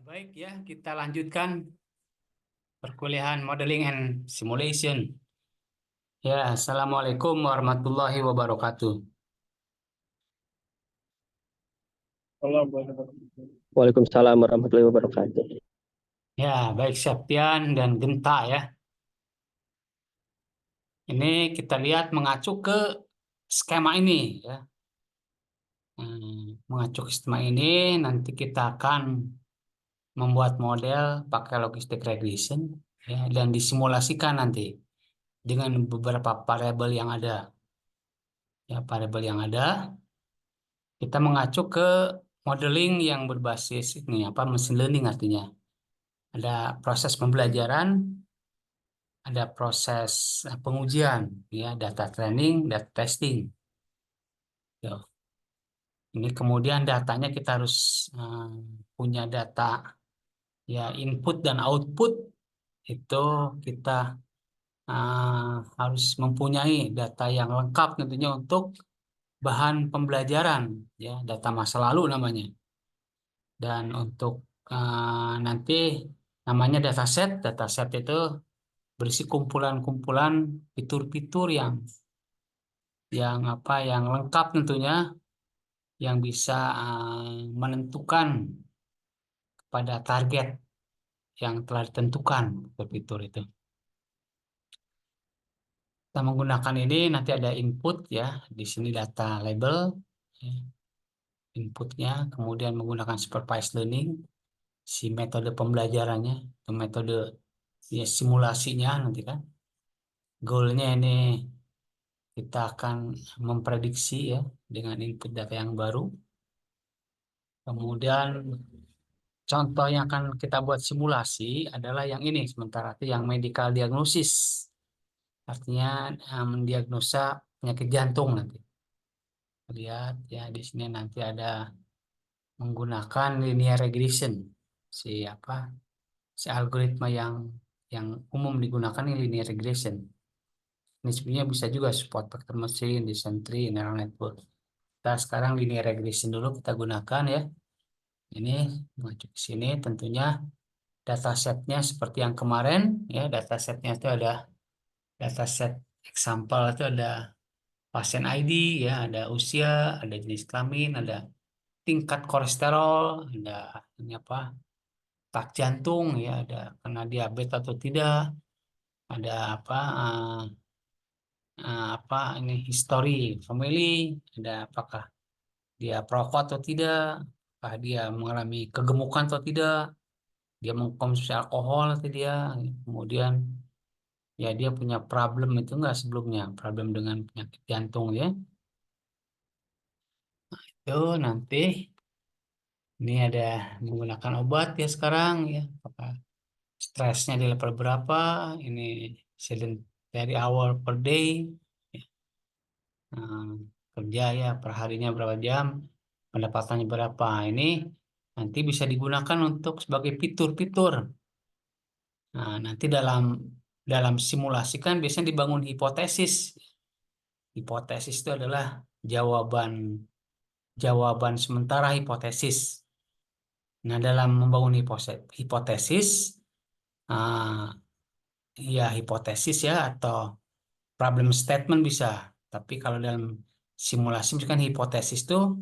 Baik ya, kita lanjutkan perkuliahan Modeling and Simulation. Ya, Assalamualaikum warahmatullahi wabarakatuh. Waalaikumsalam warahmatullahi wabarakatuh. Ya, baik Septian dan Genta ya. Ini kita lihat mengacu ke skema ini ya. Mengacu ke skema ini, nanti kita akan membuat model pakai logistic regression ya, dan disimulasikan nanti dengan beberapa variabel yang ada. Ya, variabel yang ada. Kita mengacu ke modeling yang berbasis ini apa machine learning artinya. Ada proses pembelajaran, ada proses pengujian, ya data training, data testing. Ya. Ini kemudian datanya kita harus punya data ya input dan output itu kita harus mempunyai data yang lengkap tentunya untuk bahan pembelajaran ya data masa lalu namanya. Dan untuk nanti namanya dataset. Dataset itu berisi kumpulan-kumpulan fitur-fitur yang lengkap tentunya yang bisa menentukan pada target yang telah ditentukan fitur itu. Kita menggunakan ini nanti ada input ya, di sini data label ya, inputnya, kemudian menggunakan supervised learning si metode pembelajarannya, atau metode ya simulasinya nanti kan. Goalnya ini kita akan memprediksi ya dengan input data yang baru. Kemudian contoh yang akan kita buat simulasi adalah yang ini sementara itu yang medical diagnosis. Artinya mendiagnosa penyakit jantung nanti. Lihat ya di sini nanti ada menggunakan linear regression. Si algoritma yang umum digunakan ini linear regression. Ini sebenarnya bisa juga support vector machine, descent tree, neural network. Kita sekarang linear regression dulu kita gunakan ya. Ini maju ke sini tentunya datasetnya seperti yang kemarin ya. Datasetnya itu ada dataset example itu ada pasien ID ya, ada usia, ada jenis kelamin, ada tingkat kolesterol, ada ini apa? Tak jantung ya, ada kena diabetes atau tidak, ada apa ini history family, ada apakah dia perokok atau tidak, apakah dia mengalami kegemukan atau tidak, dia mengkonsumsi alkohol atau dia, kemudian ya dia punya problem itu enggak sebelumnya, problem dengan penyakit jantung ya. Itu nanti ini ada menggunakan obat ya sekarang ya, apakah stresnya di level berapa, ini sedentary hour per day, ya. Nah, kerja ya perharinya berapa jam, pendapatannya berapa, ini nanti bisa digunakan untuk sebagai fitur-fitur. Nah, nanti dalam dalam simulasi kan biasanya dibangun hipotesis. Hipotesis itu adalah jawaban jawaban sementara hipotesis. Nah, dalam membangun hipotesis, ah, ya hipotesis ya atau problem statement bisa. Tapi kalau dalam simulasi misalkan hipotesis itu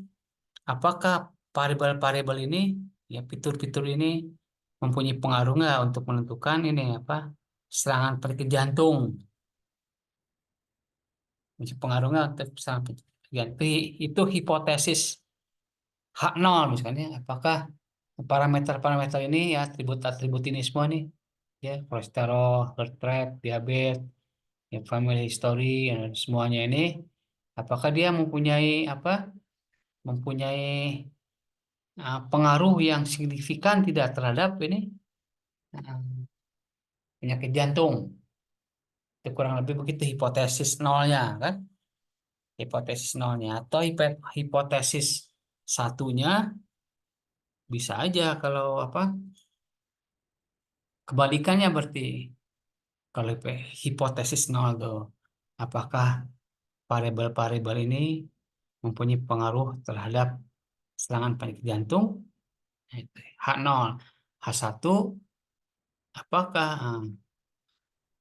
apakah variabel-variabel ini ya fitur-fitur ini mempunyai pengaruh nggak untuk menentukan ini apa serangan penyakit jantung. Masih pengaruh nggak untuk serangan penyakit jantung. Itu hipotesis H0 misalnya. Apakah parameter-parameter ini ya atribut-atribut ini semua nih ya kolesterol, heart rate, diabetes, ya family history, ya, semuanya ini apakah dia mempunyai apa? Mempunyai pengaruh yang signifikan tidak terhadap ini uh, penyakit jantung. Itu kurang lebih begitu hipotesis nolnya kan? Hipotesis nolnya atau hipotesis satunya bisa aja kalau apa? Kebalikannya berarti kalau hipotesis nol tuh apakah variabel-variabel ini mempunyai pengaruh terhadap serangan penyakit jantung? Nah, itu H0. H1 apakah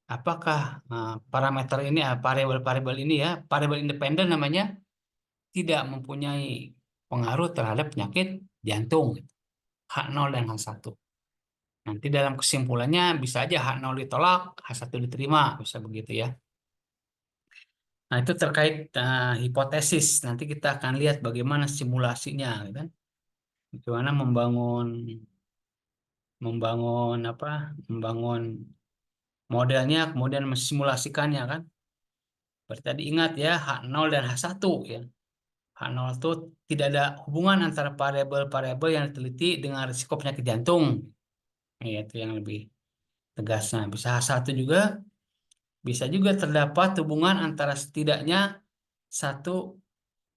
apakah parameter ini, variabel-variabel ini ya, variabel independen namanya, tidak mempunyai pengaruh terhadap penyakit jantung, H0 dan H1. Nanti dalam kesimpulannya bisa aja H0 ditolak, H1 diterima, bisa begitu ya. Nah, itu terkait hipotesis. Nanti kita akan lihat bagaimana simulasinya, gitu kan? Bagaimana membangun membangun apa? Membangun modelnya, kemudian mensimulasikannya kan. Berarti tadi ingat ya, H0 dan H1 ya. H0 itu tidak ada hubungan antara variabel-variabel yang diteliti dengan risiko penyakit jantung. Ya, itu yang lebih tegasnya. Bisa H1 juga, bisa juga terdapat hubungan antara setidaknya satu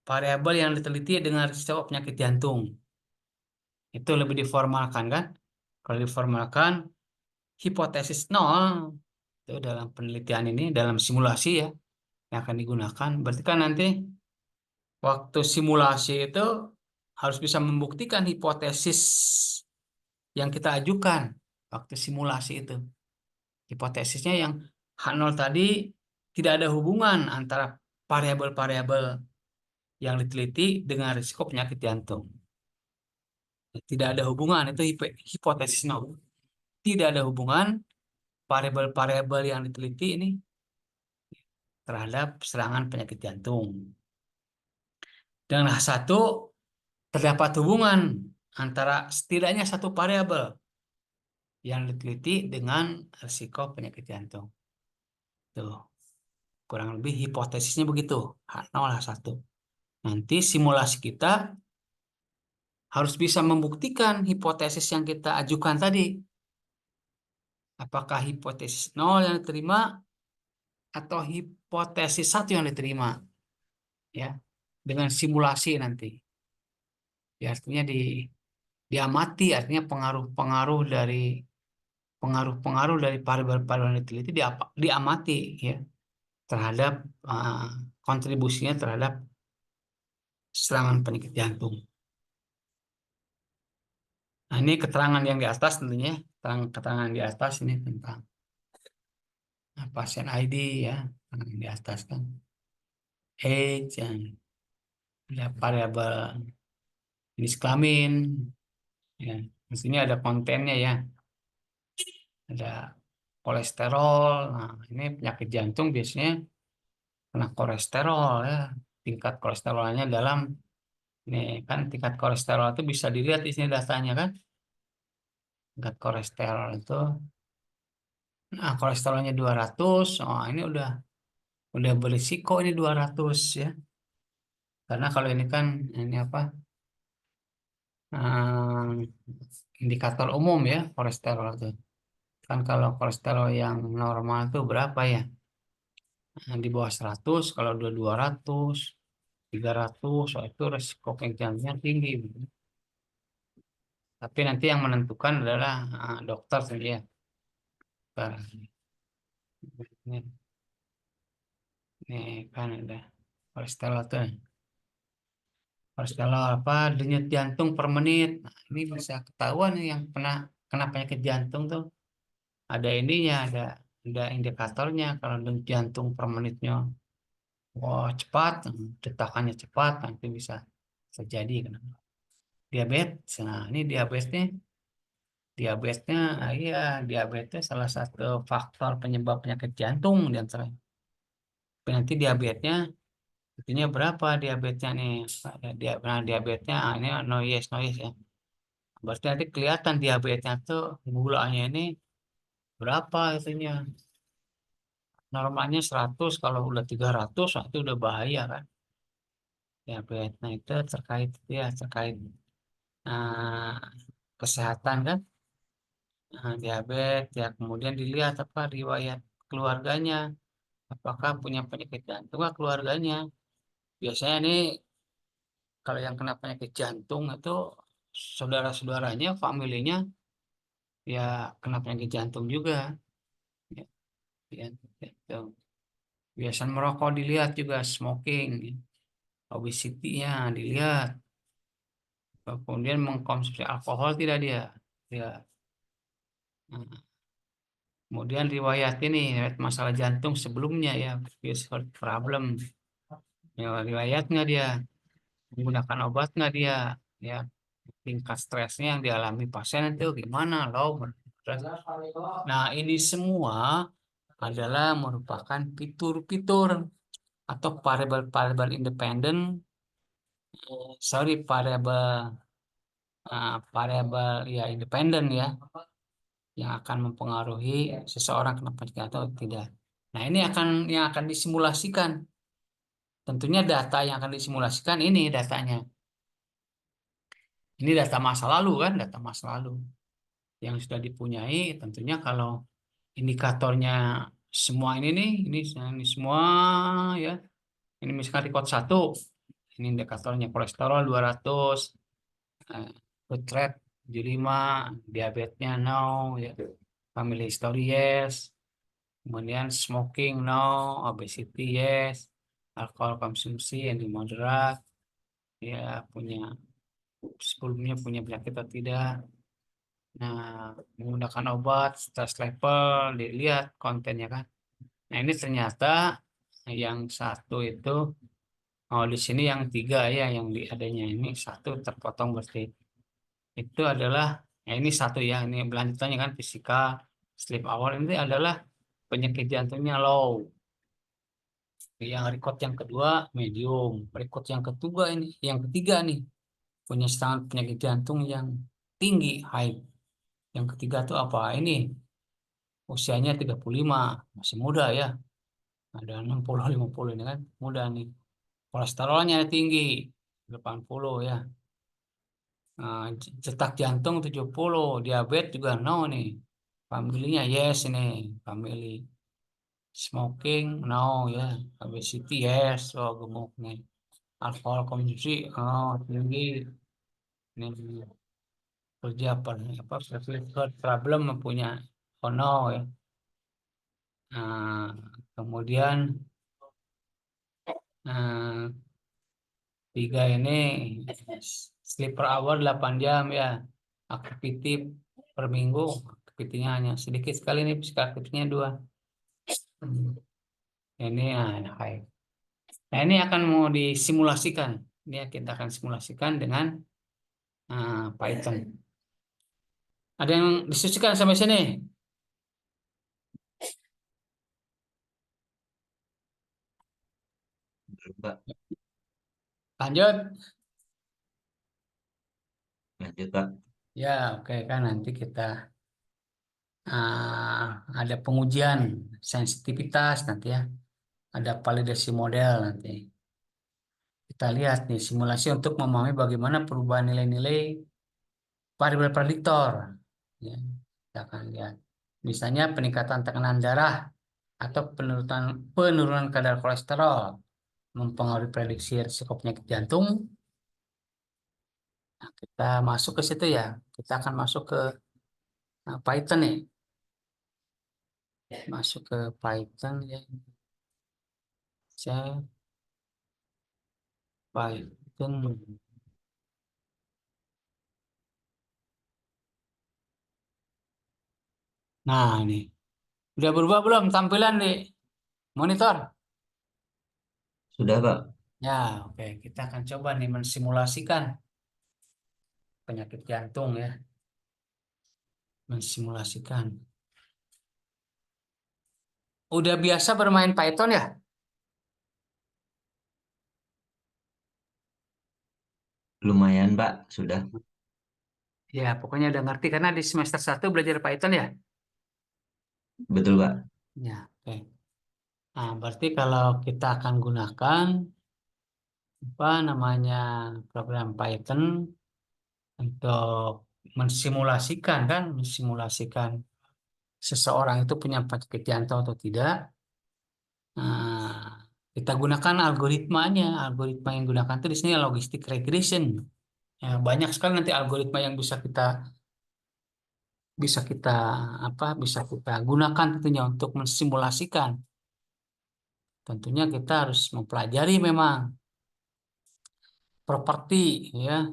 variabel yang diteliti dengan risiko penyakit jantung. Itu lebih diformalkan kan? Kalau diformalkan, hipotesis nol itu dalam penelitian ini, dalam simulasi ya, yang akan digunakan. Berarti kan nanti waktu simulasi itu harus bisa membuktikan hipotesis yang kita ajukan waktu simulasi itu. Hipotesisnya yang H0 tadi tidak ada hubungan antara variabel-variabel yang diteliti dengan risiko penyakit jantung. Tidak ada hubungan, itu hipotesis nol. Tidak ada hubungan variabel-variabel yang diteliti ini terhadap serangan penyakit jantung. Dengan H1 terdapat hubungan antara setidaknya satu variabel yang diteliti dengan risiko penyakit jantung. Tuh, kurang lebih hipotesisnya begitu. H0 H1. Nanti simulasi kita harus bisa membuktikan hipotesis yang kita ajukan tadi. Apakah hipotesis nol yang diterima atau hipotesis satu yang diterima, ya, dengan simulasi nanti. Ya, artinya diamati, artinya pengaruh-pengaruh dari variabel-variabel yang diteliti diamati ya terhadap uh, kontribusinya terhadap serangan penyakit jantung. Nah, ini keterangan yang di atas tentunya, keterangan di atas ini tentang pasien ID ya, yang di atas kan age, yang ada variabel jenis kelamin, ya. Di sini ada kontennya ya, ada kolesterol. Nah, ini penyakit jantung biasanya kena kolesterol ya, tingkat kolesterolnya dalam ini kan tingkat kolesterol itu bisa dilihat di sini datanya kan, tingkat kolesterol itu, nah kolesterolnya 200, oh ini udah berisiko ini 200 ya. Karena kalau ini kan ini apa? Indikator umum ya kolesterol itu. Kan kalau kolesterol yang normal itu berapa ya? Nah, di bawah 100, kalau udah 200, 300, oh itu resiko kencangnya tinggi. Tapi nanti yang menentukan adalah dokter sendiri ya. Dokter. Ini kan ada kolesterol tuh. Kolesterol apa? Denyut jantung per menit. Nah, ini bisa ketahuan nih yang pernah kena penyakit jantung tuh. Ada ininya, ada indikatornya. Kalau denyut jantung per menitnya, wah cepat, detakannya cepat, nanti bisa terjadi diabetes. Nah, ini diabetesnya, iya diabetes salah satu faktor penyebab penyakit jantung di antara. Tapi nanti diabetesnya itunya berapa diabetesnya nih? Nah, diabetesnya ini noise ya. Berarti nanti kelihatan diabetesnya tuh gulanya ini berapa itunya. Normalnya 100, kalau udah 300 nah itu udah bahaya kan. Diabetes. Nah, itu terkait ya terkait nah, kesehatan kan. Nah, diabetes ya kemudian dilihat apa riwayat keluarganya. Apakah punya penyakit jantung keluarganya. Biasanya nih kalau yang kena penyakit jantung itu saudara-saudaranya, familinya ya kena penyakit jantung juga. Ya, ya, gitu. Biasanya merokok dilihat juga, smoking, obesity-nya dilihat. Kemudian mengkonsumsi alkohol tidak dia. Ya. Nah, kemudian riwayat ini, riwayat masalah jantung sebelumnya ya, previous heart problem. Ya, riwayat nggak dia, menggunakan obat nggak dia, ya tingkat stresnya yang dialami pasien itu gimana, low, stres. Nah, ini semua adalah merupakan fitur-fitur atau variabel-variabel independen, variabel ya independen ya, yang akan mempengaruhi seseorang kena penyakit atau tidak. Nah, ini yang akan disimulasikan. Tentunya data yang akan disimulasikan ini datanya. Ini data masa lalu kan, data masa lalu yang sudah dipunyai. Tentunya kalau indikatornya semua ini nih, ini semua ya. Ini misalkan record 1, ini indikatornya kolesterol 200, eh, food rate 75, diabetesnya no, ya. Family history yes, kemudian smoking no, obesity yes, alkohol konsumsi yang moderat, ya punya sebelumnya punya penyakit atau tidak. Nah, menggunakan obat, stress level, dilihat kontennya kan. Nah, ini ternyata yang satu itu, oh di sini yang tiga ya, yang di adanya ini satu terpotong berarti. Itu adalah, ya ini satu ya, ini berlanjutannya kan fisikal, sleep hour ini adalah penyakit jantungnya low. Yang record yang kedua medium, record yang ketiga nih punya standar penyakit jantung yang tinggi high. Yang ketiga tuh apa? Ini usianya 35, masih muda ya. Ada 60 50 ini kan muda nih. Kolesterolnya tinggi 80 ya. Nah, detak jantung 70, diabetes juga no nih. Familinya yes ini, family. Smoking no ya. Obesity yes, oh gemuk nih. Alkohol konsumsi oh tinggi. Ini kerja apa problem mempunyai oh no ya. Nah, kemudian nah, tiga ini sleep per hour 8 jam ya. Aktivitas per minggu, aktivitasnya hanya sedikit sekali nih, physical aktivitasnya 2. Hmm. Ini baik. Nah, ini akan mau disimulasikan. Ini kita akan simulasikan dengan Python. Ada yang diskusikan sampai sini? Pak, Lanjut. lanjut Pak. Ya, oke kan nanti kita ada pengujian sensitivitas nanti ya. Ada validasi model nanti. Kita lihat nih simulasi untuk memahami bagaimana perubahan nilai-nilai variabel prediktor. Ya, kita akan lihat. Misalnya peningkatan tekanan darah atau penurunan penurunan kadar kolesterol mempengaruhi prediksi risiko penyakit jantung. Nah, kita masuk ke situ ya. Kita akan masuk ke Python nih. Masuk ke Python ya. Saya Python. Nah, ini udah berubah belum tampilan di monitor? Sudah Pak. Ya, oke. Kita akan coba nih mensimulasikan penyakit jantung ya. Mensimulasikan. Udah biasa bermain Python ya? Lumayan Pak, sudah. Ya, pokoknya udah ngerti karena di semester 1 belajar Python ya? Betul Pak. Ya, oke. Nah, berarti kalau kita akan gunakan apa namanya program Python untuk mensimulasikan seseorang itu punya penyakit jantung atau tidak. Nah, kita gunakan algoritmanya. Algoritma yang digunakan itu di sini logistic regression. Ya, banyak sekali nanti algoritma yang bisa kita bisa kita gunakan tentunya untuk mensimulasikan. Tentunya kita harus mempelajari memang properti ya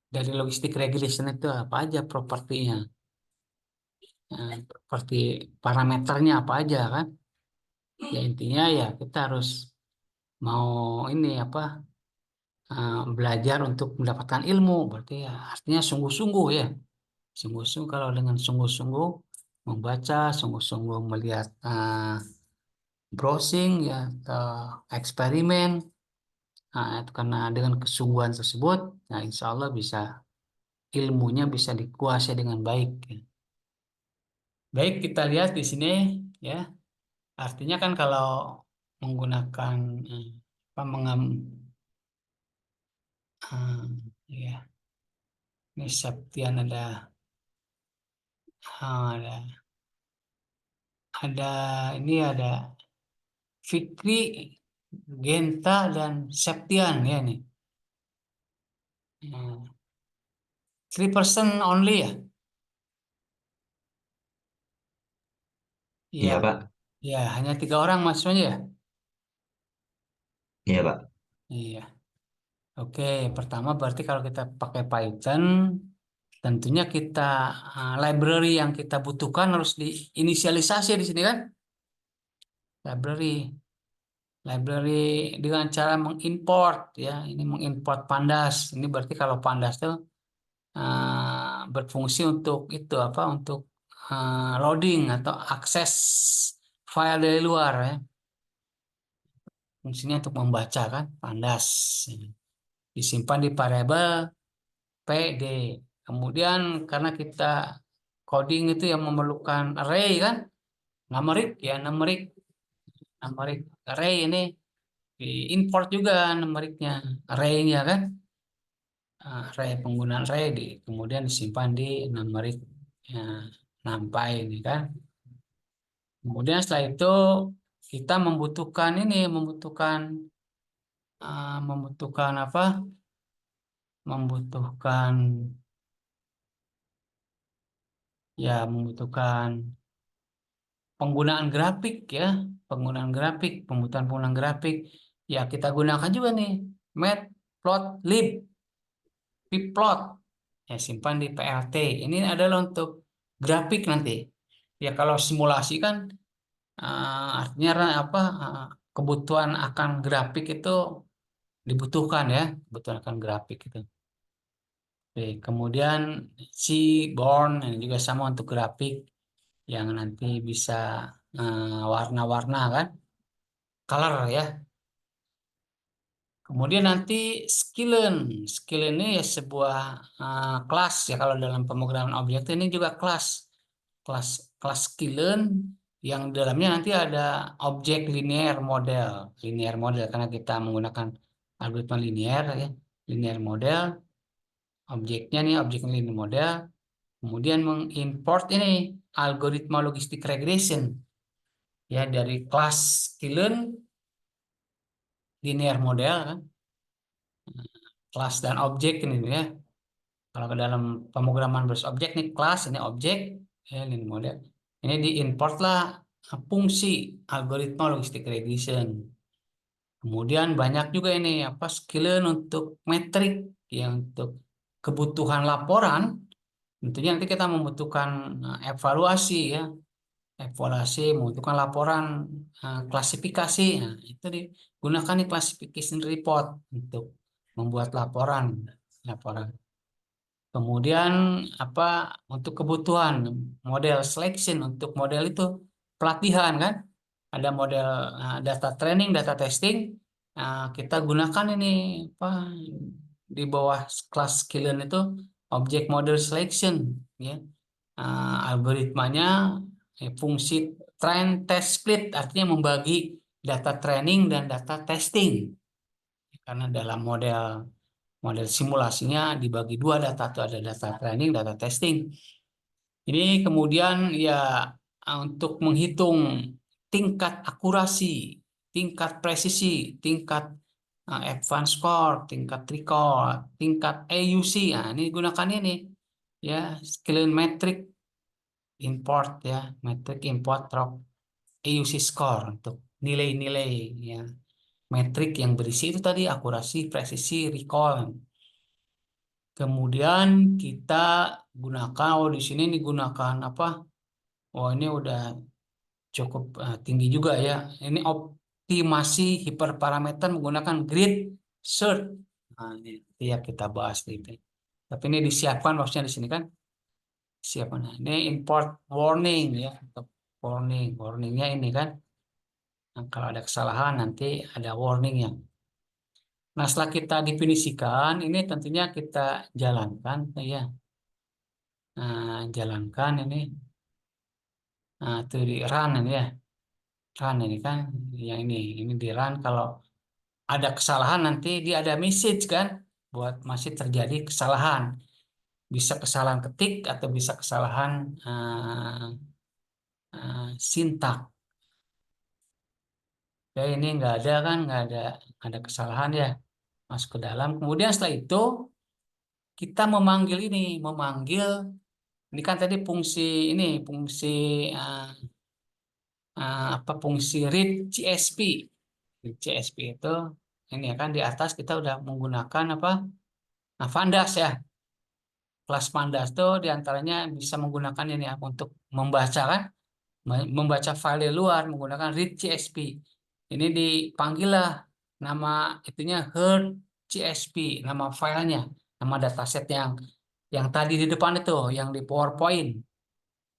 dari logistic regression itu apa aja propertinya. seperti parameternya apa aja kan. Ya intinya ya kita harus mau ini apa belajar untuk mendapatkan ilmu, berarti ya artinya sungguh-sungguh ya. Sungguh-sungguh, kalau dengan sungguh-sungguh membaca, sungguh-sungguh melihat browsing ya, eksperimen. Nah, itu karena dengan kesungguhan tersebut, nah insya Allah bisa ilmunya bisa dikuasai dengan baik. Ya. Baik, kita lihat di sini ya. Artinya kan kalau menggunakan apa ya, ini Septian ada ini ada Fikri, Genta dan Septian ya nih. 3% only ya. Iya, Iya, Pak. ya hanya 3 orang mahasiswanya ya. Iya, Pak. Iya. Oke, pertama berarti kalau kita pakai Python, tentunya kita library yang kita butuhkan harus diinisialisasi di sini kan. Library, library dengan cara mengimport ya. Ini mengimport Pandas. Ini berarti kalau Pandas tuh berfungsi untuk itu apa? Untuk loading atau akses file dari luar ya. Fungsinya untuk membaca kan, Pandas. Disimpan di variabel PD. Kemudian karena kita coding itu yang memerlukan array kan, numeric ya, numeric array ini diimport juga numericnya, array-nya kan. Array penggunaan array kemudian disimpan di numeric ya, NumPy ini kan. Kemudian setelah itu kita membutuhkan ini, membutuhkan apa? Membutuhkan membutuhkan penggunaan grafik ya, penggunaan grafik. Ya kita gunakan juga nih matplotlib, pplot. Ya simpan di plt. Ini adalah untuk grafik nanti. Ya kalau simulasi kan artinya apa? Kebutuhan akan grafik itu dibutuhkan ya, kebutuhan akan grafik itu. Oke, kemudian si born ini juga sama untuk grafik yang nanti bisa warna-warna kan, color ya. Kemudian nanti skillen, skill ini ya sebuah kelas ya kalau dalam pemrograman objek ini juga kelas, kelas kelas skillen yang di dalamnya nanti ada objek linear model karena kita menggunakan algoritma linear ya, linear model, objeknya nih objek linear model, kemudian mengimport ini algoritma logistik regression ya dari kelas skillen linear model kan, kelas dan objek ini ya. Kalau ke dalam pemrograman berbasis objek nih kelas ini objek ya ini model. Ini diimport lah fungsi algoritma logistik regression. Kemudian banyak juga ini apa skillen untuk metrik yang untuk kebutuhan laporan. Tentunya nanti kita membutuhkan evaluasi ya, evaluasi membutuhkan laporan klasifikasi. Nah, itu digunakan di classification report untuk membuat laporan, laporan. Kemudian apa untuk kebutuhan model selection untuk model itu pelatihan kan? Ada model data training, data testing. Kita gunakan ini apa di bawah kelas skillen itu object model selection ya. Algoritmanya fungsi train test split artinya membagi data training dan data testing karena dalam model model simulasinya dibagi dua data itu ada data training, data testing. Ini kemudian ya untuk menghitung tingkat akurasi, tingkat presisi, tingkat advance score, tingkat recall, tingkat AUC. Nah, ini gunakan ini ya skill metric import ya, metric import drop AUC score untuk nilai-nilai ya. Metrik yang berisi itu tadi akurasi, presisi, recall. Kemudian kita gunakan, di sini digunakan apa? Oh, ini udah cukup tinggi juga ya. Ini optimasi hiperparameter menggunakan grid search. Nah, ini ya kita bahas itu. Tapi ini disiapkan maksudnya di sini kan siapa? Nah, ini import warning ya. Untuk warningnya ini kan. Nah, kalau ada kesalahan nanti ada warningnya. Nah, setelah kita definisikan, ini tentunya kita jalankan ya. Nah, jalankan ini. Nah, itu di run ini ya. Run ini kan yang ini di run. Kalau ada kesalahan nanti dia ada message kan buat masih terjadi kesalahan. Bisa kesalahan ketik atau bisa kesalahan sintak. Ya, ini nggak ada kan, nggak ada kesalahan ya, masuk ke dalam. Kemudian setelah itu kita memanggil ini kan tadi fungsi uh, apa fungsi read CSP. Read CSP itu ini ya kan di atas kita udah menggunakan apa? Nah, Pandas ya. Kelas Pandas itu diantaranya bisa menggunakan ini ya, untuk membaca kan, membaca file di luar menggunakan read CSP. Ini dipanggillah nama itunya heard CSP, nama filenya, nama dataset yang tadi di depan itu, yang di PowerPoint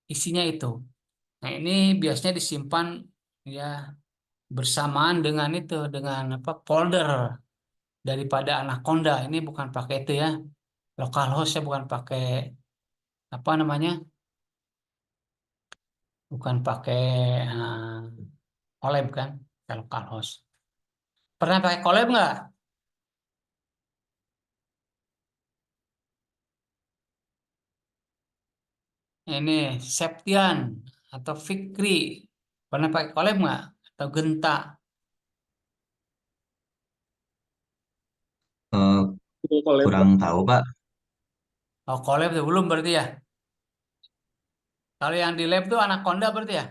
isinya itu. Nah, ini biasanya disimpan ya bersamaan dengan itu, dengan apa folder daripada Anaconda. Ini bukan pakai itu ya, localhost ya, bukan pakai apa namanya, bukan pakai collab kan, kayak localhost. Pernah pakai collab nggak? Ini Septian atau Fikri. Pernah pakai collab nggak? Atau Genta? Eh, Kalau kurang tahu Pak. Oh, collab tuh belum berarti ya? Kalau yang di lab tuh Anaconda berarti ya?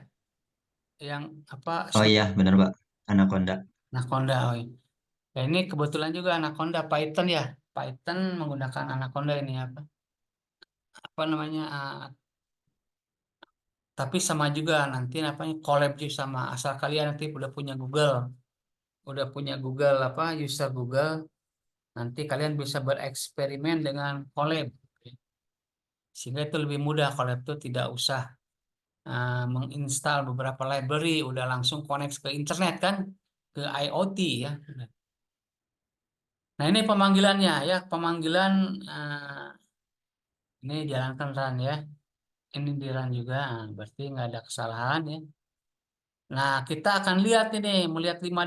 Yang apa? Oh iya benar Pak. Anaconda. Anaconda. Oh, iya. Ya, ini kebetulan juga Anaconda Python ya. Python menggunakan Anaconda ini apa? Apa namanya? Tapi sama juga nanti apanya collab juga sama, asal kalian nanti udah punya Google apa user Google, nanti kalian bisa bereksperimen dengan collab sehingga itu lebih mudah. Collab itu tidak usah menginstal beberapa library, udah langsung connect ke internet kan, ke IoT ya. Nah, ini pemanggilannya ya, pemanggilan ini jalankan run ya, ini di run juga. Nah, berarti nggak ada kesalahan ya. Nah, kita akan lihat ini, melihat lima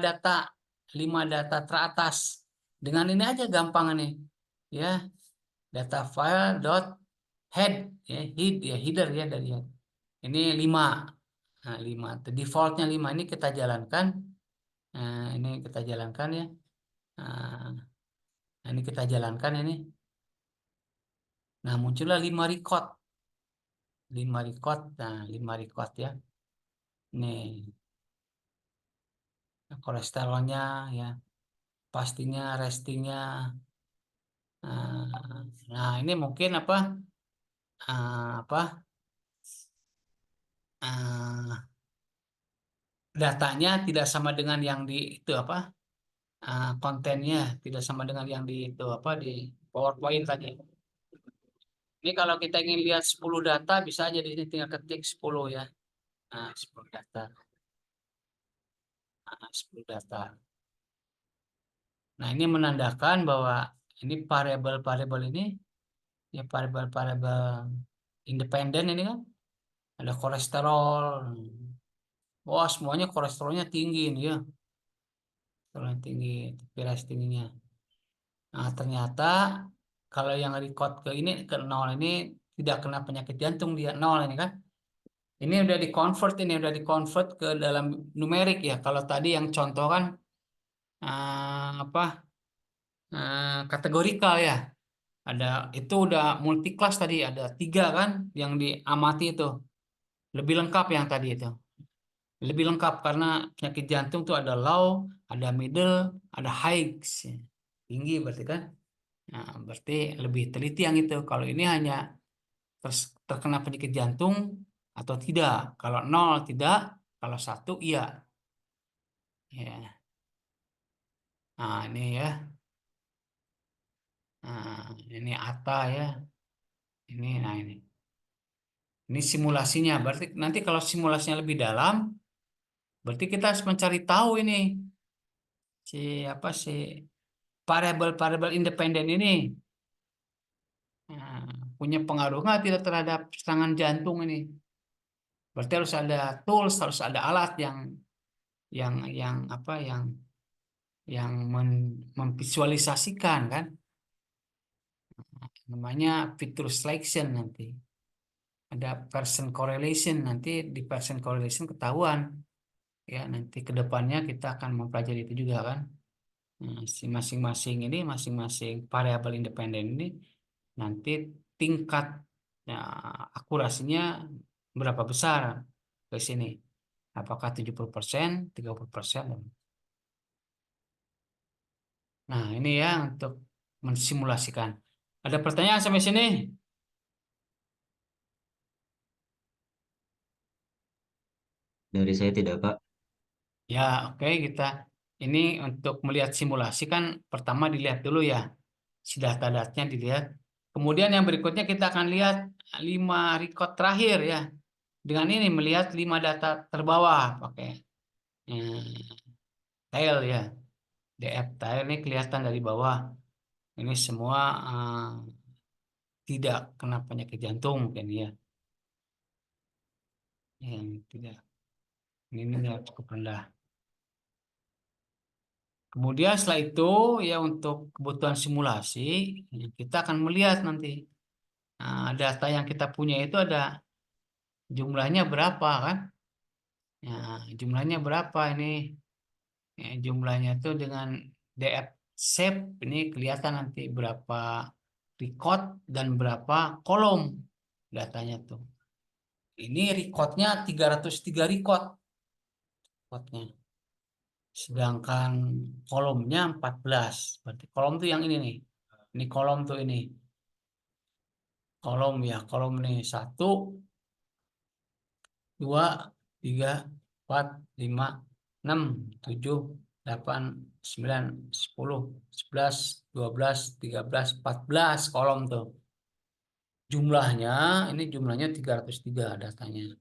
data teratas. Dengan ini aja gampang nih, ya. Data file dot head, ya, header ya dari head. Ini 5. Nah, 5. Defaultnya 5 ini kita jalankan. Nah, ini kita jalankan ya. Nah, ini kita jalankan ini. Nah, muncullah 5 record. 5 record. Nah, 5 record ya. Nih, kolesterolnya ya, pastinya, restingnya. Nah, ini mungkin apa datanya tidak sama dengan yang di itu apa kontennya tidak sama dengan yang di itu apa di PowerPoint tadi. Ini kalau kita ingin lihat 10 data bisa aja di sini tinggal ketik 10 ya. Nah, 10 data. Nah, 10 data. Nah, ini menandakan bahwa ini variabel-variabel ini ya variabel-variabel independen ini kan ada kolesterol. Wah, semuanya kolesterolnya tinggi ini ya. Kolesterolnya tinggi, virus tingginya. Nah, ternyata kalau yang record ke nol ini tidak kena penyakit jantung, dia nol ini kan. Ini udah di convert ke dalam numerik ya. Kalau tadi yang contoh kan apa kategorikal ya. Ada itu udah multi kelas tadi, ada 3 kan yang diamati itu. Lebih lengkap yang tadi itu. Lebih lengkap karena penyakit jantung tuh ada low, ada middle, ada high. Tinggi berarti kan. Nah, berarti lebih teliti yang itu. Kalau ini hanya terkena penyakit jantung, atau tidak. Kalau nol tidak, kalau satu iya. Ya. Nah, ini ya. Nah, ini ATA ya. Nah ini. Ini simulasinya. Berarti nanti kalau simulasinya lebih dalam, berarti kita harus mencari tahu ini si apa sih variabel-variabel independen ini. Nah, punya pengaruh nggak tidak terhadap serangan jantung ini? Berarti harus ada tools, harus ada alat yang apa yang memvisualisasikan kan, namanya feature selection nanti. Ada Pearson correlation, nanti di Pearson correlation ketahuan ya, nanti ke depannya kita akan mempelajari itu juga kan. Nah, si masing-masing ini, masing-masing variabel independen ini nanti tingkat ya, akurasinya berapa besar ke sini. Apakah 70%, 30%? Nah, ini ya untuk mensimulasikan. Ada pertanyaan sampai sini? Dari saya tidak, Pak. Ya, oke, kita ini untuk melihat simulasi kan pertama dilihat dulu ya, si data-datanya dilihat. Kemudian yang berikutnya kita akan lihat 5 record terakhir ya. Dengan ini melihat 5 data terbawah pakai tail ya. DF tail ini kelihatan dari bawah. Ini semua tidak kena penyakit jantung mungkin ya. Yang tidak. Ini ya cukup rendah. Kemudian setelah itu ya untuk kebutuhan simulasi kita akan melihat nanti data yang kita punya itu ada jumlahnya berapa kan? Ya, jumlahnya berapa ini? Ya, jumlahnya itu dengan DF shape ini kelihatan nanti berapa record dan berapa kolom datanya tuh. Ini recordnya 303 record recordnya. Sedangkan kolomnya 14. Berarti kolom tuh yang ini nih. Ini kolom tuh ini. Kolom ya, kolom nih. 1, 2, 3, 4, 5, 6, 7, 8, 9, 10, 11, 12, 13, 14 kolom tuh. Jumlahnya, ini jumlahnya 303 datanya.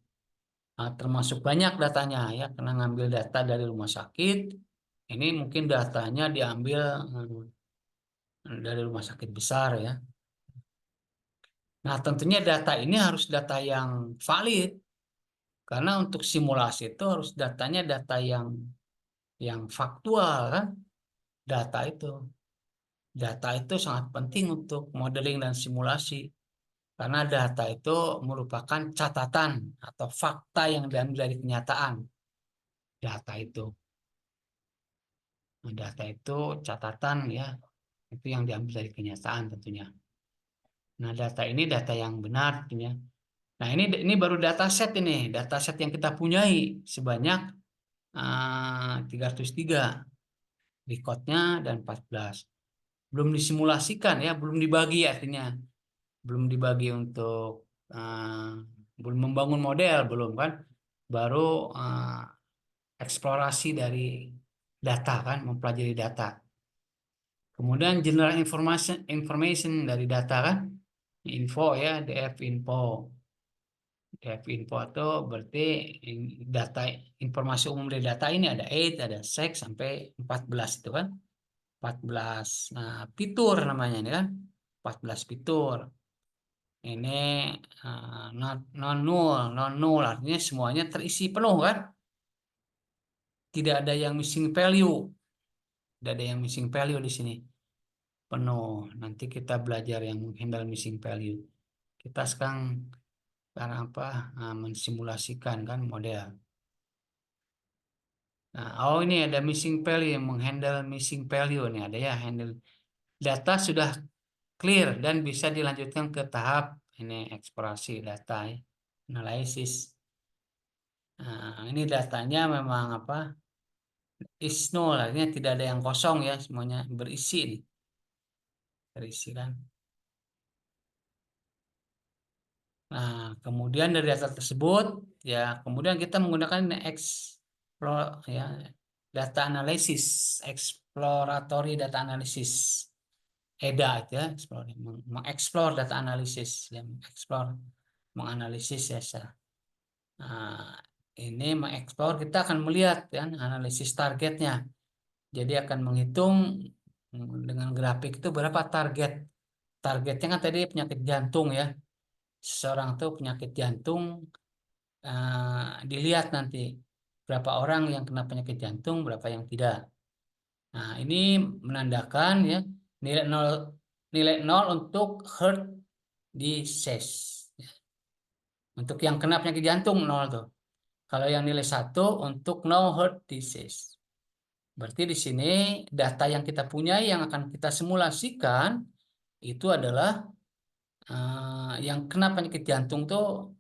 Nah, termasuk banyak datanya ya, karena ngambil data dari rumah sakit. Ini mungkin datanya diambil dari rumah sakit besar ya. Nah, tentunya data ini harus data yang valid karena untuk simulasi itu harus datanya data yang faktual kan. Data itu. Data itu sangat penting untuk modeling dan simulasi karena data itu merupakan catatan atau fakta yang diambil dari kenyataan. Data itu. Nah, data itu catatan ya, itu yang diambil dari kenyataan tentunya. Nah, data ini data yang benar tentunya. Nah, ini baru data set ini, data set yang kita punyai sebanyak 303 recordnya dan 14. Belum disimulasikan ya, belum dibagi artinya, belum dibagi untuk belum membangun model belum kan, baru eksplorasi dari data kan, mempelajari data. Kemudian general information dari data kan, info ya, DF info. DF info itu berarti data informasi umum dari data ini ada age, ada sex sampai 14 itu kan. 14 fitur namanya ini kan. 14 fitur. Ini non null artinya semuanya terisi penuh kan. Tidak ada yang missing value. Tidak ada yang missing value di sini. Penuh. Nanti kita belajar yang handle missing value. Kita sekarang karena apa? Mensimulasikan kan model. Nah, oh ini ada missing value yang menghandle missing value nih ada ya handle data sudah clear dan bisa dilanjutkan ke tahap ini eksplorasi data ya, analisis. Nah, ini datanya memang apa? Is null, artinya tidak ada yang kosong ya, semuanya berisi nih. Berisi kan. Nah, kemudian dari data tersebut, ya kemudian kita menggunakan explore, ya, data analisis, exploratory data analysis, EDA itu ya, mengeksplor data analisis, ya, mengeksplor, menganalisis ya. Nah, ini mengeksplor kita akan melihat kan analisis targetnya. Jadi akan menghitung dengan grafik itu berapa target. Targetnya kan tadi penyakit jantung ya. Seseorang tuh penyakit jantung, dilihat nanti berapa orang yang kena penyakit jantung, berapa yang tidak. Nah, ini menandakan ya nilai nol untuk heart disease. Untuk yang kena penyakit jantung nol tuh. Kalau yang nilai satu untuk no heart disease. Berarti di sini data yang kita punya yang akan kita simulasikan itu adalah yang kena penyakit jantung tuh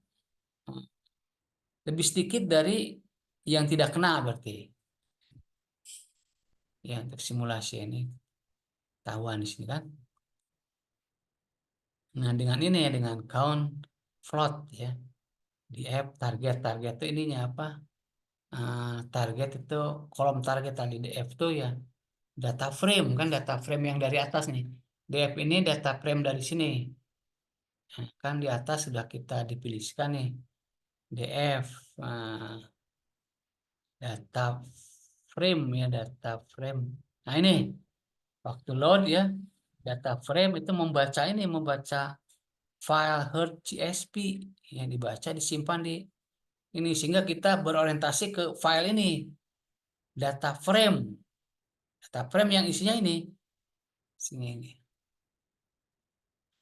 lebih sedikit dari yang tidak kena berarti. Ya, untuk simulasi ini tahuan di sini kan. Nah, dengan ini ya, dengan count float ya. Di F target itu ininya apa? Target itu kolom target tadi di F itu ya data frame kan, data frame yang dari atas nih. DF ini data frame dari sini. Nah, kan di atas sudah kita dipilihkan nih. DF data frame ya, data frame. Nah, ini waktu load ya, data frame itu membaca file Herd CSV yang dibaca disimpan di ini sehingga kita berorientasi ke file ini, data frame. Data frame yang isinya ini sini ini.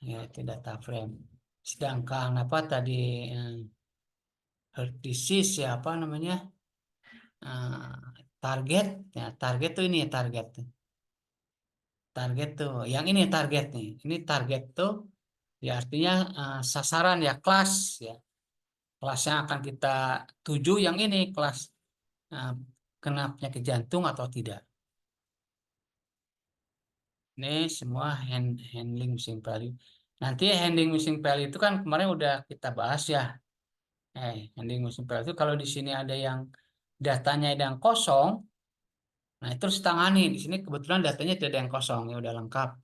Ya, itu data frame. Sedangkan apa tadi herd disease ya apa namanya? Target ya, target tuh ini ya, target tuh yang ini target nih, ini target tuh ya artinya sasaran ya, kelas ya, kelas yang akan kita tuju yang ini kelas uh, kena penyakit jantung atau tidak. Ini semua handling missing value. Nanti handling missing value itu kan kemarin udah kita bahas ya. Handling missing value itu kalau di sini ada yang datanya ada yang kosong, nah itu harus tangani. Di sini kebetulan datanya tidak ada yang kosong, ya udah lengkap.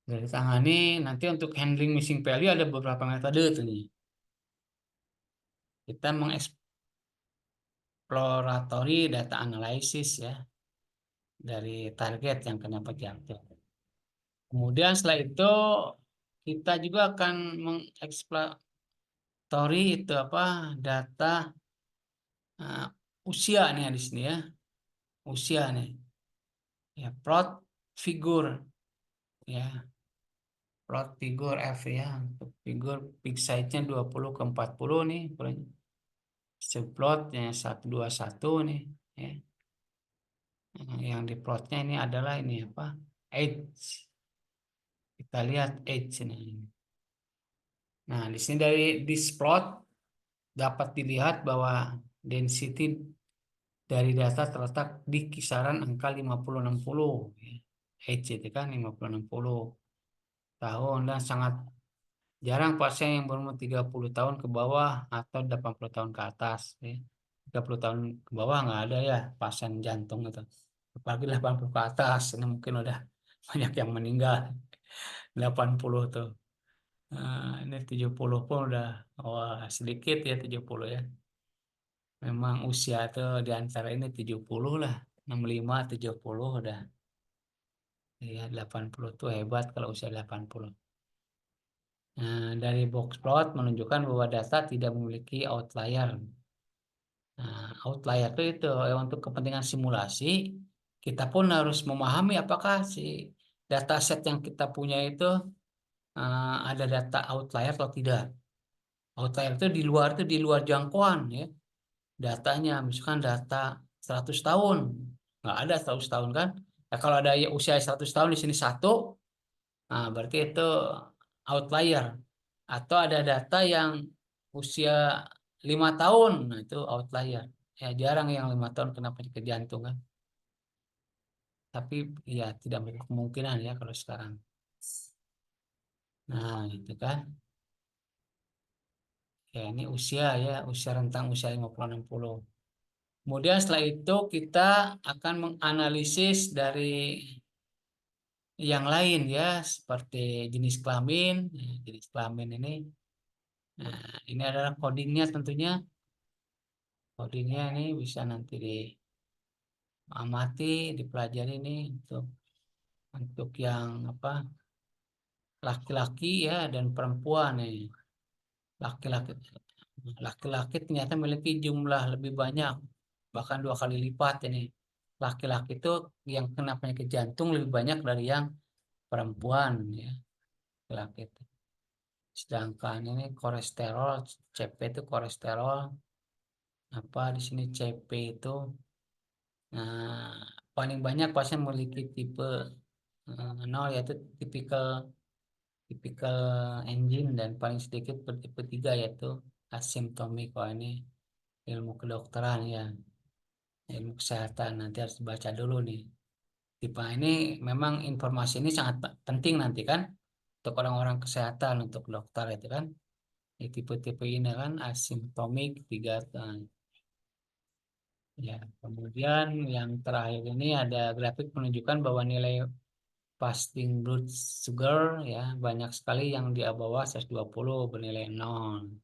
Sudah ditangani. Nanti untuk handling missing value ada beberapa metode tuh nih. Kita mengeksploratory data analysis ya dari target yang kena jantung. Kemudian setelah itu kita juga akan mengeksplorasi itu apa data usia nih di sini ya, usia nih ya, plot figure ya, plot figure F ya, untuk figur peak size-nya 20 ke 40 nih, subplot yang 121 nih ya. Yang di plotnya ini adalah ini apa, age, kita lihat age ini. Nah, di sini dari this plot dapat dilihat bahwa density dari data terletak di kisaran angka 50-60 ya. Age itu kan 50-60 tahun dan sangat jarang pasien yang berumur 30 tahun ke bawah atau 80 tahun ke atas ya. 30 tahun ke bawah nggak ada ya pasien jantung itu. Apalagi 80 ke atas ini mungkin udah banyak yang meninggal. 80 tuh. Ini 70 pun udah wah sedikit ya 70 ya. Memang usia tuh di antara ini 70 lah. 65 70 udah. Ya 80 tuh hebat kalau usia 80. Nah, dari box plot menunjukkan bahwa data tidak memiliki outlier. Nah, outlier itu ya, untuk kepentingan simulasi, kita pun harus memahami apakah si data set yang kita punya itu ada data outlier atau tidak. Outlier itu di luar jangkauan ya. Datanya misalkan data 100 tahun. Nggak ada 100 tahun kan. Ya, kalau ada ya usia 100 tahun di sini satu, nah berarti itu outlier. Atau ada data yang usia 5 tahun, nah itu outlier. Ya jarang yang 5 tahun kena penyakit jantung kan. Tapi ya tidak menutup kemungkinan ya kalau sekarang. Nah itu kan. Ya, ini usia ya, usia rentang usia 50-60. Kemudian setelah itu kita akan menganalisis dari yang lain ya, seperti jenis kelamin. Nah, jenis kelamin ini, nah, ini adalah codingnya tentunya. Codingnya ini bisa nanti diamati, dipelajari nih untuk yang apa, laki-laki ya dan perempuan nih. Laki-laki laki-laki ternyata memiliki jumlah lebih banyak, bahkan 2 kali lipat ini. Laki-laki itu yang kena penyakit jantung lebih banyak dari yang perempuan ya, laki-laki itu. Sedangkan ini kolesterol, CP itu kolesterol, apa di sini CP itu, nah, paling banyak pasien memiliki tipe 0 yaitu tipikal tipikal engine, dan paling sedikit bertipe 3 yaitu asimptomik. Wah, ini ilmu kedokteran ya, ilmu kesehatan, nanti harus dibaca dulu nih. Tipe ini memang informasi ini sangat penting nanti kan untuk orang-orang kesehatan, untuk dokter itu kan. Di tipe-tipe ini kan asimptomik 3 tahun. Ya, kemudian yang terakhir ini ada grafik menunjukkan bahwa nilai fasting blood sugar ya banyak sekali yang di bawah 120 bernilai 0.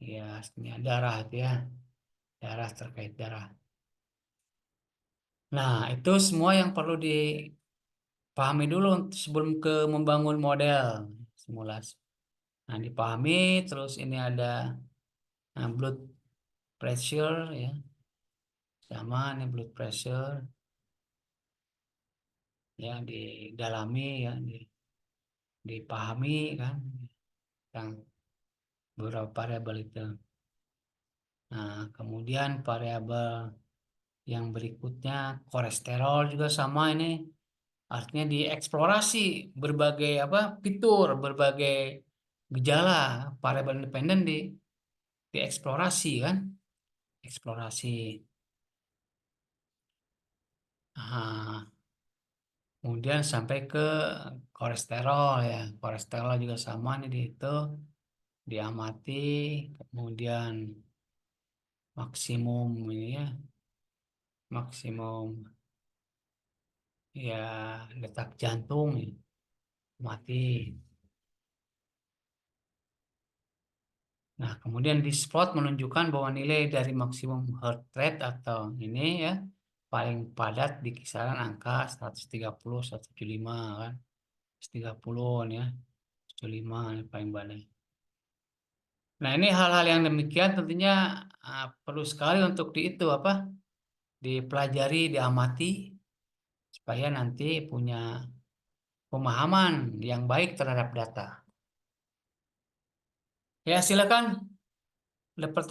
Ya, ini darah itu ya, darah terkait darah. Nah, itu semua yang perlu dipahami dulu sebelum ke membangun model simulasi. Nah, dipahami terus ini ada blood pressure ya. Sama nih blood pressure ya didalami ya, dipahami kan yang beberapa variabel itu. Nah, kemudian variabel yang berikutnya kolesterol juga sama ini. Artinya dieksplorasi berbagai apa fitur, berbagai gejala variabel independen dieksplorasi kan, eksplorasi. Nah, kemudian sampai ke kolesterol ya, kolesterol juga sama nih di itu diamati, kemudian maksimum ini ya, maksimum ya detak jantung ya, mati. Nah, kemudian di spot menunjukkan bahwa nilai dari maksimum heart rate atau ini ya paling padat di kisaran angka 130 175 kan. 130 ya, 175 yang paling padat. Nah, ini hal-hal yang demikian tentunya perlu sekali untuk di itu apa? Dipelajari, diamati supaya nanti punya pemahaman yang baik terhadap data. Ya, silakan.